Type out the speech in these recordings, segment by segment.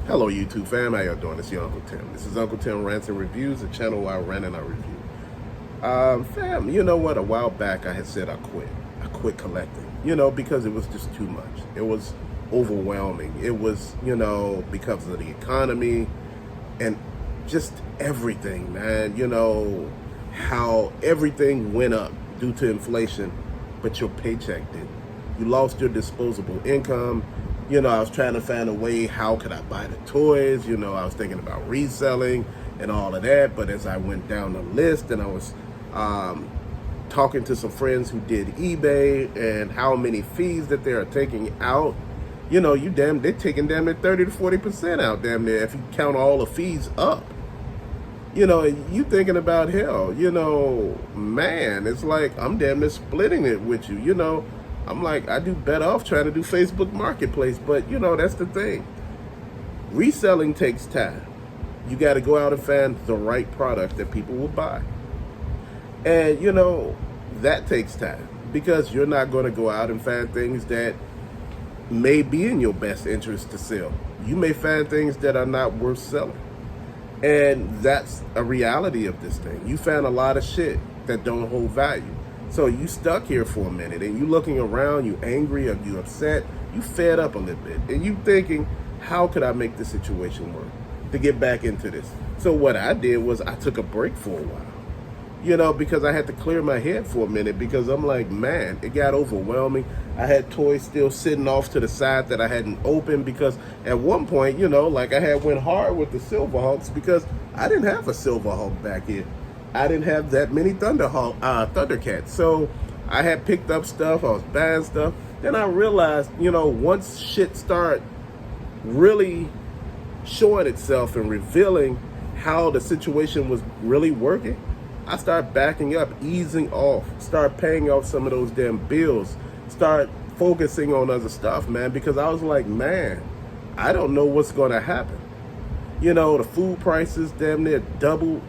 Hello YouTube fam, how y'all doing? It's your Uncle Tim. This is Uncle Tim Rants and Reviews, a channel where I rant and I review. Fam, you know what? A while back I had said I quit. I quit collecting, because it was just too much. It was overwhelming. It was, because of the economy and just everything, man. How everything went up due to inflation, but your paycheck didn't. You lost your disposable income. I was trying to find a way, how could I buy the toys? I was thinking about reselling and all of that. But as I went down the list and I was talking to some friends who did eBay and how many fees that they are taking out, they're taking damn near 30 to 40% out damn near if you count all the fees up. And you thinking about hell, man, it's like I'm damn near splitting it with you, I'm like, I do better off trying to do Facebook Marketplace, but that's the thing. Reselling takes time. You got to go out and find the right product that people will buy. And that takes time because you're not going to go out and find things that may be in your best interest to sell. You may find things that are not worth selling. And that's a reality of this thing. You found a lot of shit that don't hold value. So you stuck here for a minute and you looking around, you angry or you upset, you fed up a little bit. And you thinking, how could I make this situation work to get back into this? So what I did was I took a break for a while, because I had to clear my head for a minute because I'm like, man, it got overwhelming. I had toys still sitting off to the side that I hadn't opened because at one point, like I had went hard with the Silverhawks because I didn't have a Silverhawk back here. I didn't have that many Thundercats. So I had picked up stuff, I was buying stuff. Then I realized, once shit started really showing itself and revealing how the situation was really working, I started backing up, easing off, start paying off some of those damn bills, start focusing on other stuff, man, because I was like, man, I don't know what's going to happen. The food prices damn near doubled.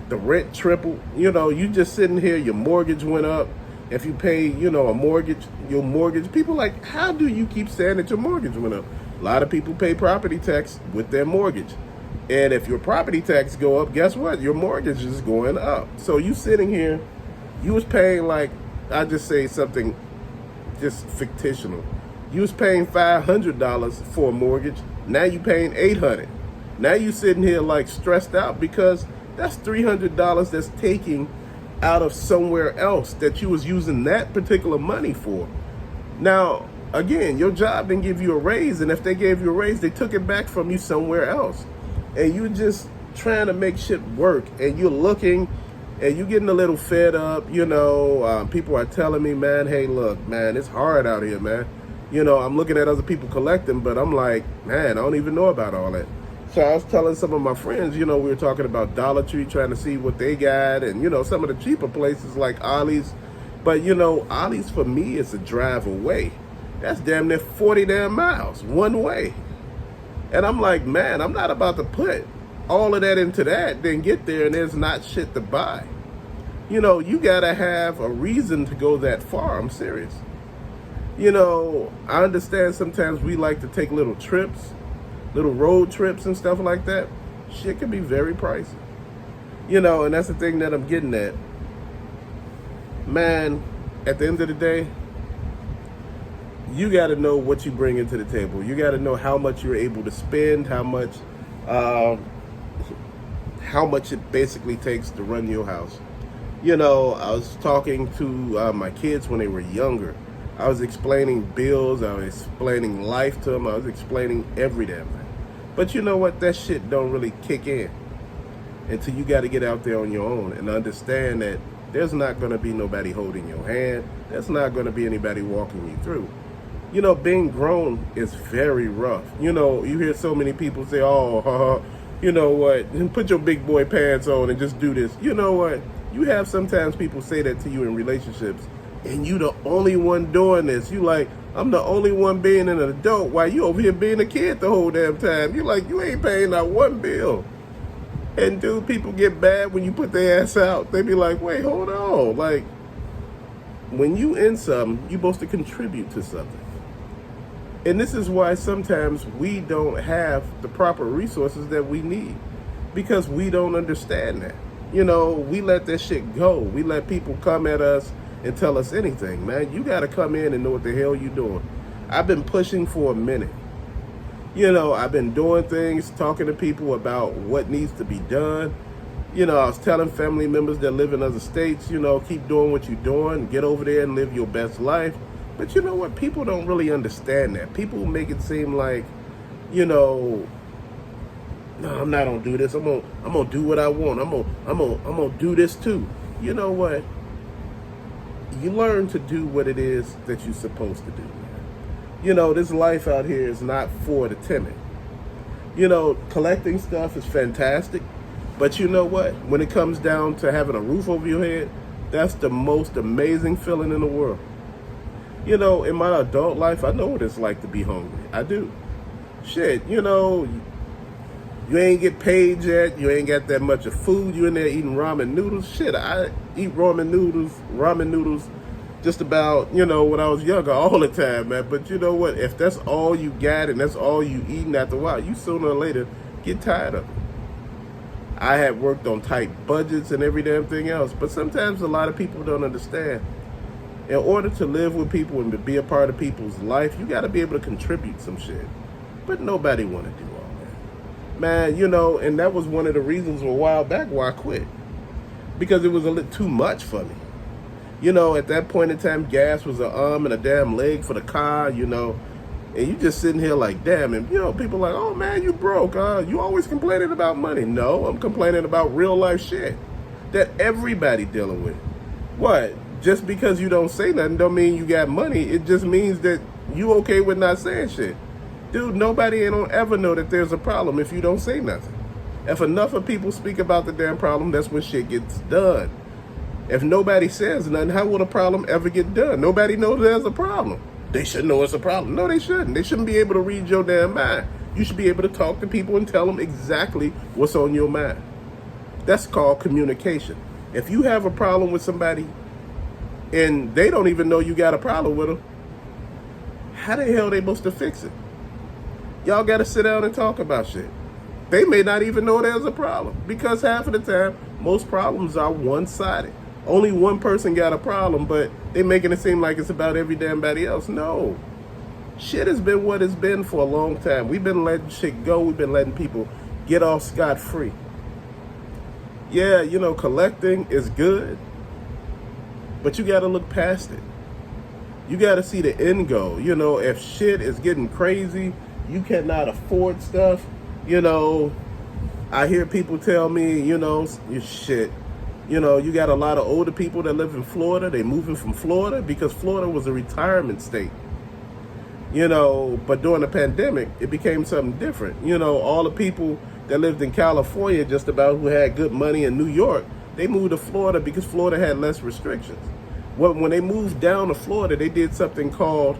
The rent tripled. You just sitting here, your mortgage went up. If you pay, a mortgage, your mortgage, people like, how do you keep saying that your mortgage went up? A lot of people pay property tax with their mortgage. And if your property tax go up, guess what? Your mortgage is going up. So you sitting here, you was paying like, I just say something just fictional. You was paying $500 for a mortgage. Now you paying $800. Now you sitting here like stressed out because that's $300 that's taking out of somewhere else that you was using that particular money for. Now, again, your job didn't give you a raise, and if they gave you a raise, they took it back from you somewhere else. And you just trying to make shit work, and you're looking, and you're getting a little fed up, people are telling me, man, hey, look, man, it's hard out here, man. I'm looking at other people collecting, but I'm like, man, I don't even know about all that. So I was telling some of my friends, we were talking about Dollar Tree, trying to see what they got, and, some of the cheaper places like Ollie's. But, Ollie's for me is a drive away. That's damn near 40 damn miles, one way. And I'm like, man, I'm not about to put all of that into that, then get there and there's not shit to buy. You got to have a reason to go that far. I'm serious. I understand sometimes we like to take little trips, little road trips and stuff like that. Shit can be very pricey. And that's the thing that I'm getting at. Man, at the end of the day, you got to know what you bring into the table. You got to know how much you're able to spend, how much it basically takes to run your house. I was talking to my kids when they were younger. I was explaining bills, I was explaining life to them, I was explaining every damn thing. But you know what? That shit don't really kick in until you got to get out there on your own and understand that there's not going to be nobody holding your hand. There's not going to be anybody walking you through. Being grown is very rough. You hear so many people say, oh, you know what, put your big boy pants on and just do this. You know what? You have sometimes people say that to you in relationships, and you the only one doing this. You like, I'm the only one being an adult while you over here being a kid the whole damn time. You like, you ain't paying not one bill. And dude, people get bad when you put their ass out. They be like, wait, hold on. Like, when you in something, you supposed to contribute to something. And this is why sometimes we don't have the proper resources that we need, because we don't understand that. We let that shit go. We let people come at us and tell us anything, man. You got to come in and know what the hell you're doing. I've been pushing for a minute. I've been doing things, talking to people about what needs to be done. I was telling family members that live in other states, keep doing what you're doing, get over there and live your best life. But you know what? People don't really understand that. People make it seem like, no, I'm not gonna do this. I'm gonna do what I want. I'm gonna do this too. You know what? You learn to do what it is that you're supposed to do. This life out here is not for the timid. Collecting stuff is fantastic, but you know what? When it comes down to having a roof over your head, that's the most amazing feeling in the world. In my adult life, I know what it's like to be hungry. I do. Shit, you ain't get paid yet. You ain't got that much of food. You in there eating ramen noodles. Shit, I eat ramen noodles just about, when I was younger all the time, man. But you know what? If that's all you got and that's all you eating, after a while, you sooner or later get tired of it. I had worked on tight budgets and every damn thing else. But sometimes a lot of people don't understand. In order to live with people and to be a part of people's life, you got to be able to contribute some shit. But nobody want to do all that. Man, and that was one of the reasons a while back why I quit. Because it was a little too much for me. At that point in time, gas was an arm and a damn leg for the car, and you just sitting here like, damn, and people like, oh man, you broke, you always complaining about money. No, I'm complaining about real life shit that everybody dealing with. What? Just because you don't say nothing don't mean you got money. It just means that you okay with not saying shit. Dude, nobody ain't gonna ever know that there's a problem if you don't say nothing. If enough of people speak about the damn problem, that's when shit gets done. If nobody says nothing, how will a problem ever get done? Nobody knows there's a problem. They should know it's a problem. No, they shouldn't. They shouldn't be able to read your damn mind. You should be able to talk to people and tell them exactly what's on your mind. That's called communication. If you have a problem with somebody and they don't even know you got a problem with them, how the hell are they supposed to fix it? Y'all got to sit down and talk about shit. They may not even know there's a problem, because half of the time, most problems are one-sided. Only one person got a problem, but they making it seem like it's about every damn body else. No. Shit has been what it's been for a long time. We've been letting shit go. We've been letting people get off scot-free. Yeah, collecting is good, but you got to look past it. You got to see the end goal. If shit is getting crazy, you cannot afford stuff. I hear people tell me, you shit. You got a lot of older people that live in Florida. They moving from Florida because Florida was a retirement state. But during the pandemic, it became something different. All the people that lived in California, just about, who had good money in New York, they moved to Florida because Florida had less restrictions. Well, when they moved down to Florida, they did something called,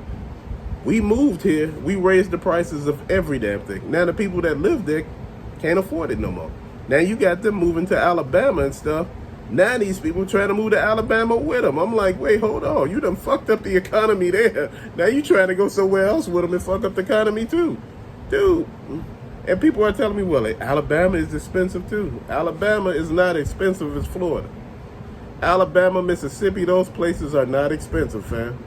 we moved here, we raised the prices of every damn thing. Now the people that live there can't afford it no more. Now you got them moving to Alabama and stuff. Now these people trying to move to Alabama with them. I'm like, wait, hold on. You done fucked up the economy there. Now you trying to go somewhere else with them and fuck up the economy too. Dude. And people are telling me, well, Alabama is expensive too. Alabama is not expensive as Florida. Alabama, Mississippi, those places are not expensive, fam.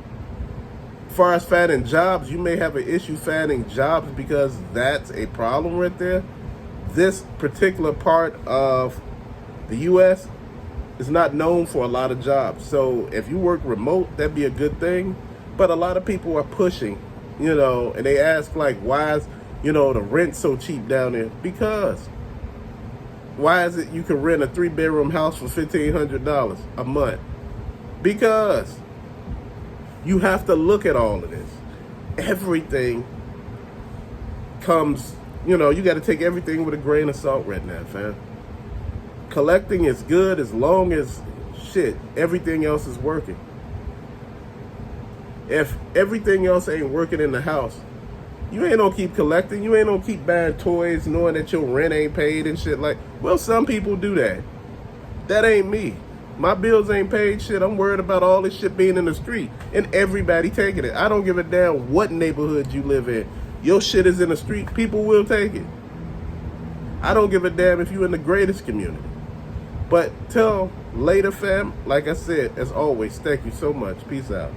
As far as finding jobs, you may have an issue finding jobs because that's a problem right there. This particular part of the U.S. is not known for a lot of jobs. So if you work remote, that'd be a good thing. But a lot of people are pushing, and they ask, like, why is, the rent so cheap down there? Because why is it you can rent a 3-bedroom house for $1,500 a month? Because you have to look at all of this. Everything comes, you got to take everything with a grain of salt right now, fam. Collecting is good as long as everything else is working. If everything else ain't working in the house, you ain't gonna keep collecting. You ain't gonna keep buying toys knowing that your rent ain't paid and shit like. Well, some people do that. That ain't me. My bills ain't paid. Shit, I'm worried about all this shit being in the street and everybody taking it. I don't give a damn what neighborhood you live in. Your shit is in the street, people will take it. I don't give a damn if you're in the greatest community. But till later, fam, like I said, as always, thank you so much. Peace out.